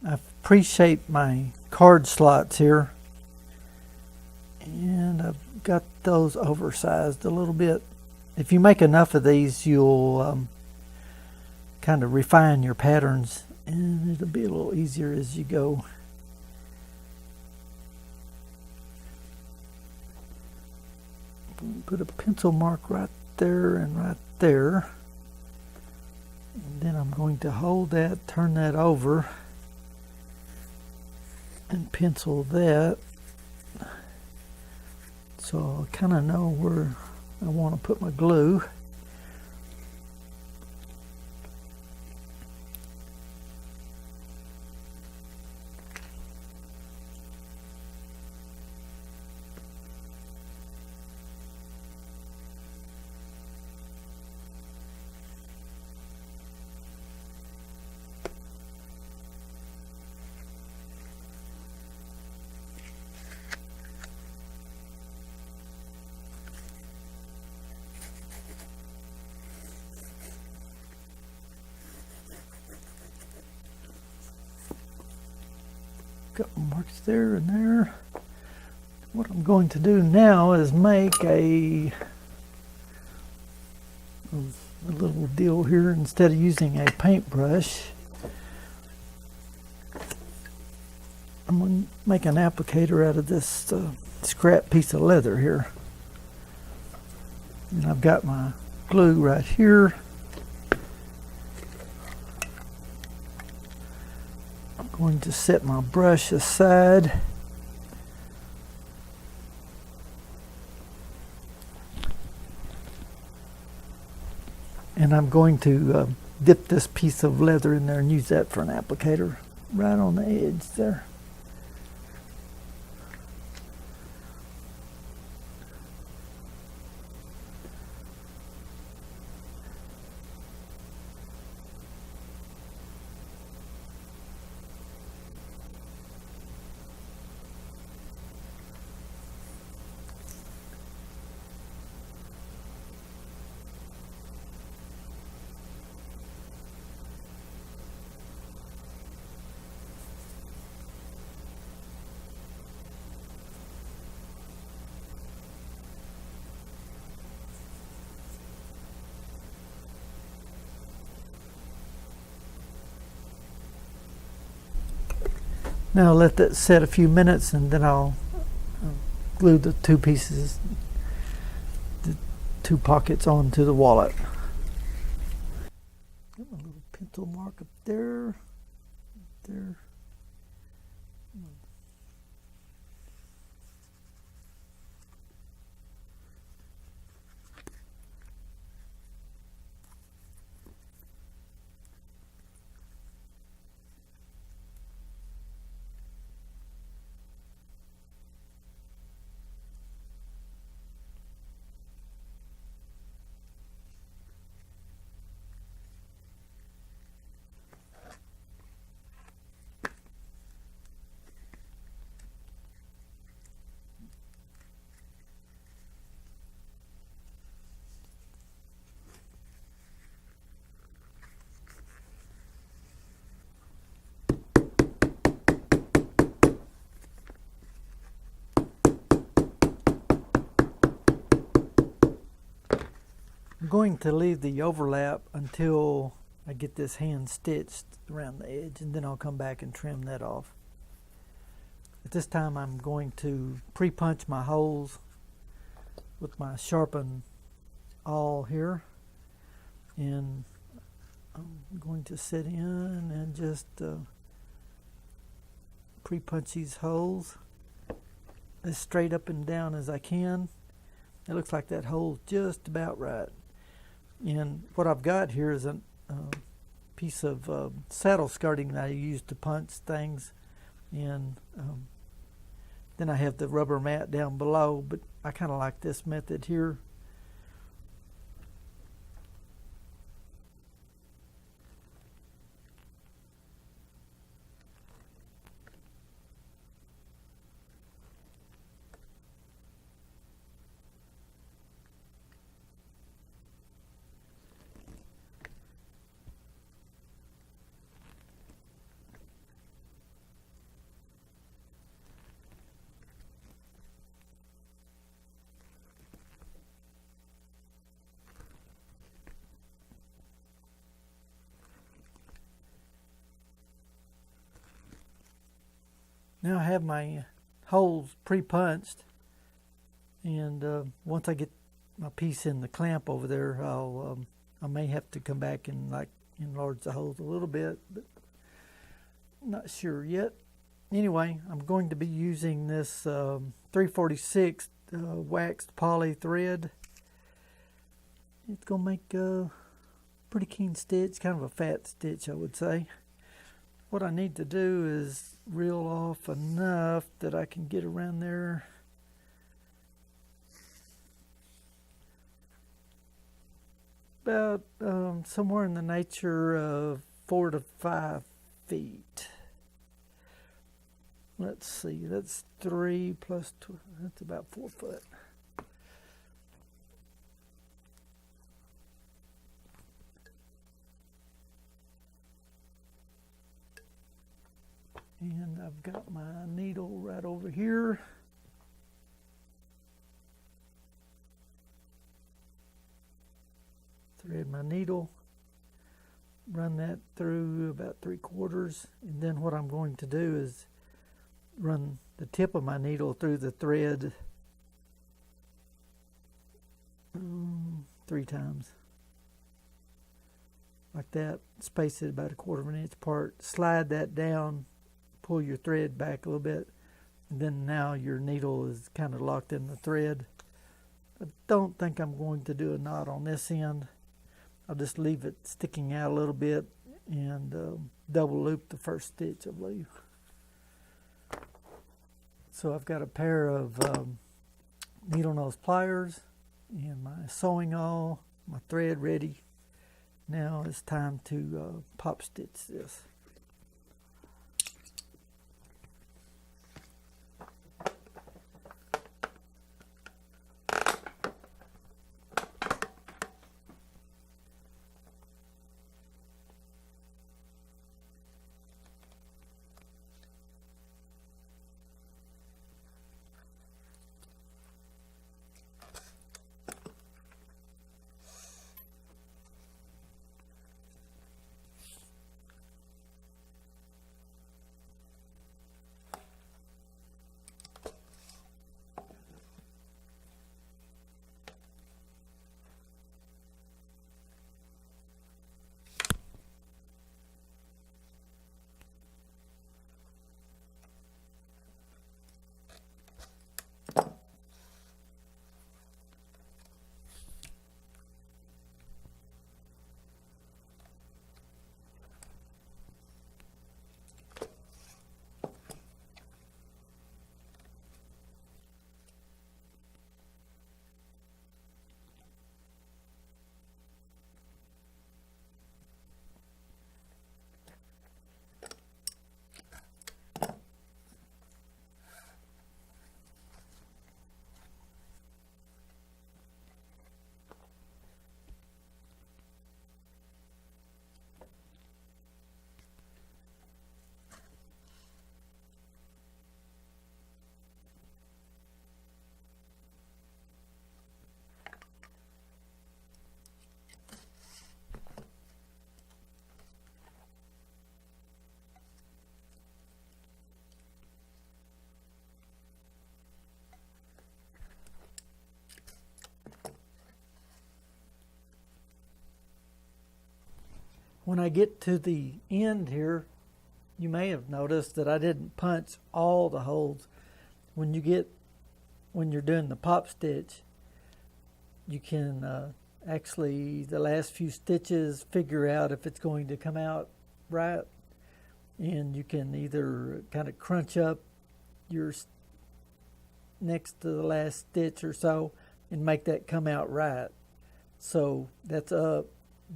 I've pre-shaped my card slots here, and I've got those oversized a little bit. If you make enough of these, you'll kind of refine your patterns, and it'll be a little easier as you go. Put a pencil mark right there and right there, and then I'm going to hold that, turn that over, and pencil that, so I kind of know where I want to put my glue. Couple marks there and there. What I'm going to do now is make a little deal here. Instead of using a paintbrush, I'm going to make an applicator out of this scrap piece of leather here. And I've got my glue right here. Going to set my brush aside, and I'm going to dip this piece of leather in there and use that for an applicator right on the edge there. Now let that set a few minutes, and then I'll glue the two pieces, the two pockets onto the wallet. Got my little pencil mark up there, there. I'm going to leave the overlap until I get this hand stitched around the edge, and then I'll come back and trim that off. At this time I'm going to pre-punch my holes with my sharpened awl here, and I'm going to sit in and just pre-punch these holes as straight up and down as I can. It looks like that hole's just about right. And what I've got here is a piece of saddle skirting that I use to punch things, and then I have the rubber mat down below, but I kind of like this method here. Now I have my holes pre-punched, and once I get my piece in the clamp over there, I may have to come back and like enlarge the holes a little bit, but not sure yet. Anyway, I'm going to be using this 346 waxed poly thread. It's going to make a pretty keen stitch, kind of a fat stitch, I would say. What I need to do is reel off enough that I can get around there. About somewhere in the nature of 4 to 5 feet. Let's see, that's 3 plus 2, that's about 4 foot. And I've got my needle right over here. Thread my needle, run that through about 3/4, and then what I'm going to do is run the tip of my needle through the thread 3 times. Like that, space it about 1/4 inch apart, slide that down, pull your thread back a little bit, and then now your needle is kind of locked in the thread. I don't think I'm going to do a knot on this end. I'll just leave it sticking out a little bit and double loop the first stitch, I believe. So I've got a pair of needle nose pliers and my sewing awl, my thread ready. Now it's time to pop stitch this. When I get to the end here, you may have noticed that I didn't punch all the holes. When you're doing the pop stitch, you can actually, the last few stitches, figure out if it's going to come out right, and you can either kind of crunch up your next to the last stitch or so and make that come out right. So that's up,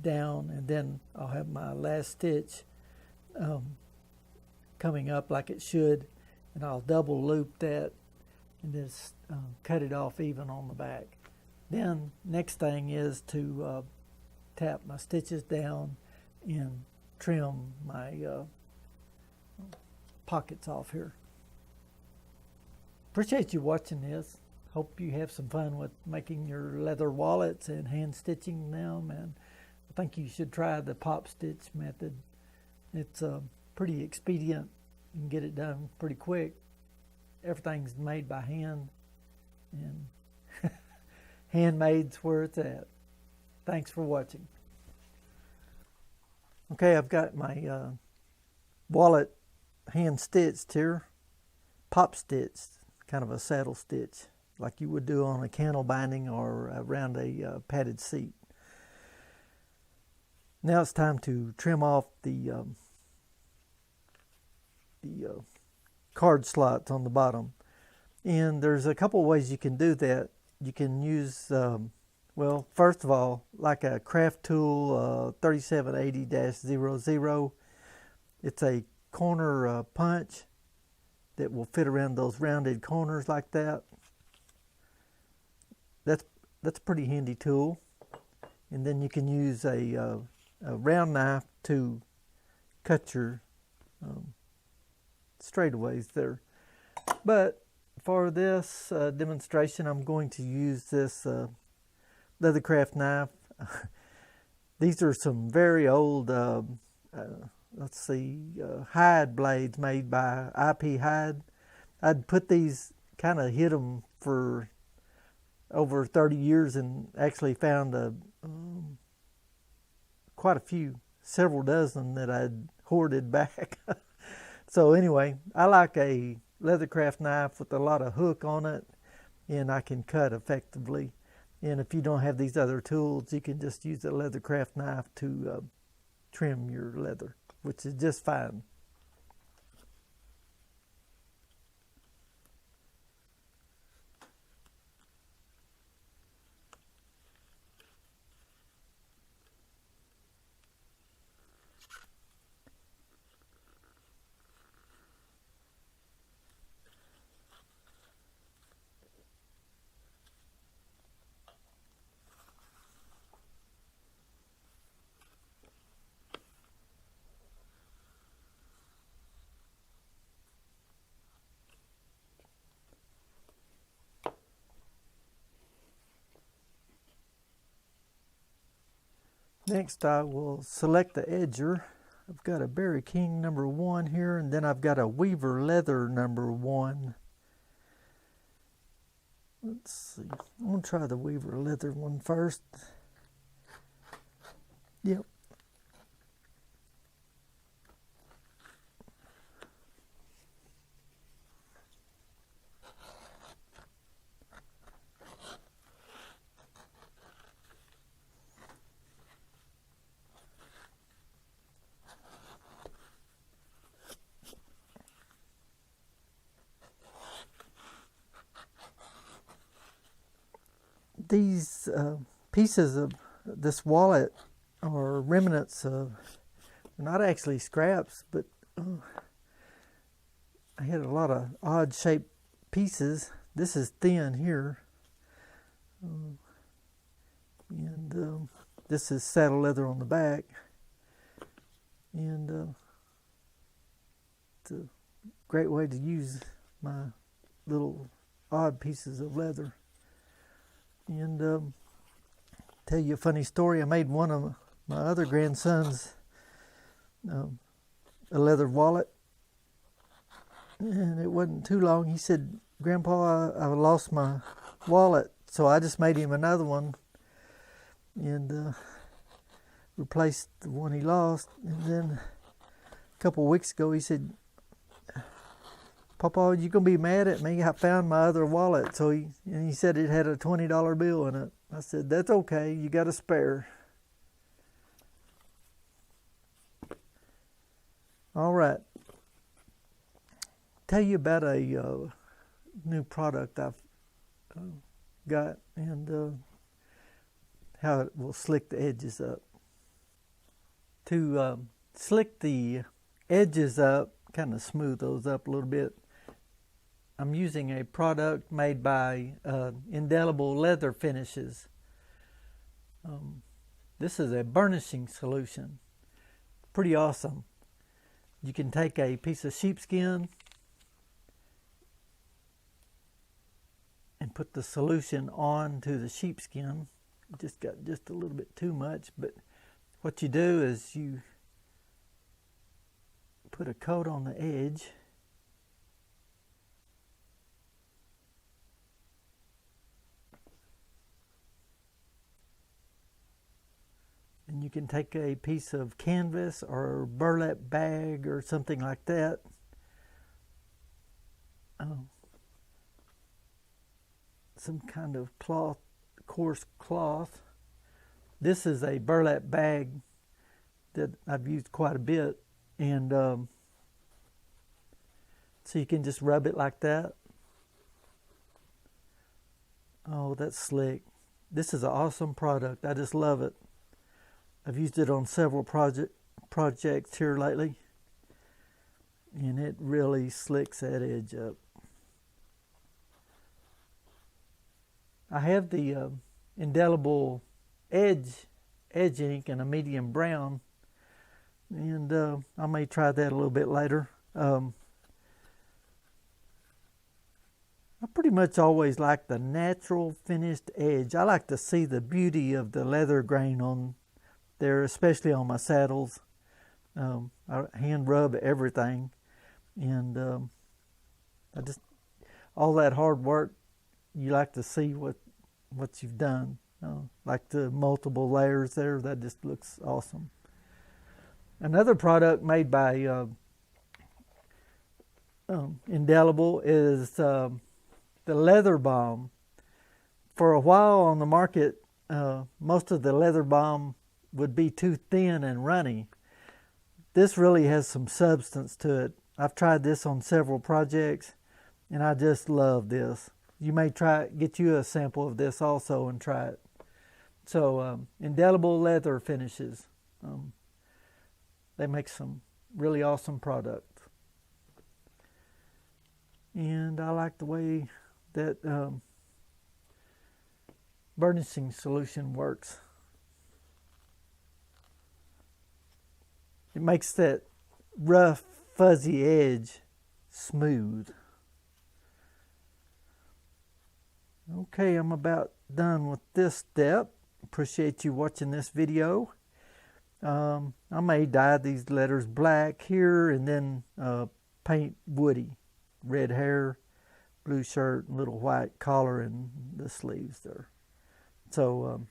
down, and then I'll have my last stitch coming up like it should, and I'll double loop that and just cut it off even on the back. Then next thing is to tap my stitches down and trim my pockets off here. Appreciate you watching this. Hope you have some fun with making your leather wallets and hand stitching them, and I think you should try the pop stitch method. It's pretty expedient. You can get it done pretty quick. everything's made by hand, and handmade's where it's at. Thanks for watching. Okay, I've got my wallet hand stitched here, pop stitched, kind of a saddle stitch like you would do on a cantle binding or around a padded seat. Now it's time to trim off the card slots on the bottom, and there's a couple ways you can do that. You can use well, first of all, like a craft tool 3780-00. It's a corner punch that will fit around those rounded corners like that. That's a pretty handy tool. And then you can use a round knife to cut your straightaways there. But for this demonstration, I'm going to use this Leathercraft knife. These are some very old, let's see, hide blades made by IP Hide. I'd put these, kind of hid them for over 30 years and actually found quite a few, several dozen that I'd hoarded back. So anyway, I like a Leathercraft knife with a lot of hook on it, and I can cut effectively. And if you don't have these other tools, you can just use a Leathercraft knife to trim your leather, which is just fine. Next, I will select the edger. I've got a Berry King number 1 here, and then I've got a Weaver Leather number 1. Let's see. I'm going to try the Weaver Leather one first. Yep. These pieces of this wallet are remnants of, not actually scraps, but I had a lot of odd shaped pieces. This is thin here, and this is saddle leather on the back, and it's a great way to use my little odd pieces of leather. And tell you a funny story. I made one of my other grandsons a leather wallet, and it wasn't too long. He said, "Grandpa, I lost my wallet," so I just made him another one and replaced the one he lost. And then a couple of weeks ago, he said, "Papa, you gonna be mad at me? I found my other wallet." So he said it had a $20 bill in it. I said, "That's okay. You got a spare." All right. Tell you about a new product I've got, and how it will slick the edges up. To slick the edges up, kind of smooth those up a little bit, I'm using a product made by Indelible Leather Finishes. This is a burnishing solution. Pretty awesome. You can take a piece of sheepskin and put the solution onto the sheepskin. Just got just a little bit too much, but what you do is you put a coat on the edge, And you can take a piece of canvas or burlap bag or something like that. Some kind of cloth, coarse cloth. This is a burlap bag that I've used quite a bit, and so you can just rub it like that. Oh, that's slick. This is an awesome product. I just love it. I've used it on several projects here lately, and it really slicks that edge up. I have the Indelible edge ink in a medium brown, and I may try that a little bit later. I pretty much always like the natural finished edge. I like to see the beauty of the leather grain on there, especially on my saddles. I hand rub everything, and I just, all that hard work, you like to see what you've done. Like the multiple layers there, that just looks awesome. Another product made by Indelible is the leather balm. For a while on the market, most of the leather balm would be too thin and runny. This really has some substance to it. I've tried this on several projects, and I just love this. You may get you a sample of this also and try it. So Indelible Leather Finishes. They make some really awesome product. And I like the way that burnishing solution works. It makes that rough, fuzzy edge smooth. Okay, I'm about done with this step. Appreciate you watching this video. I may dye these letters black here and then paint Woody. Red hair, blue shirt, and little white collar and the sleeves there. So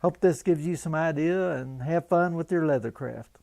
hope this gives you some idea, and have fun with your leathercraft.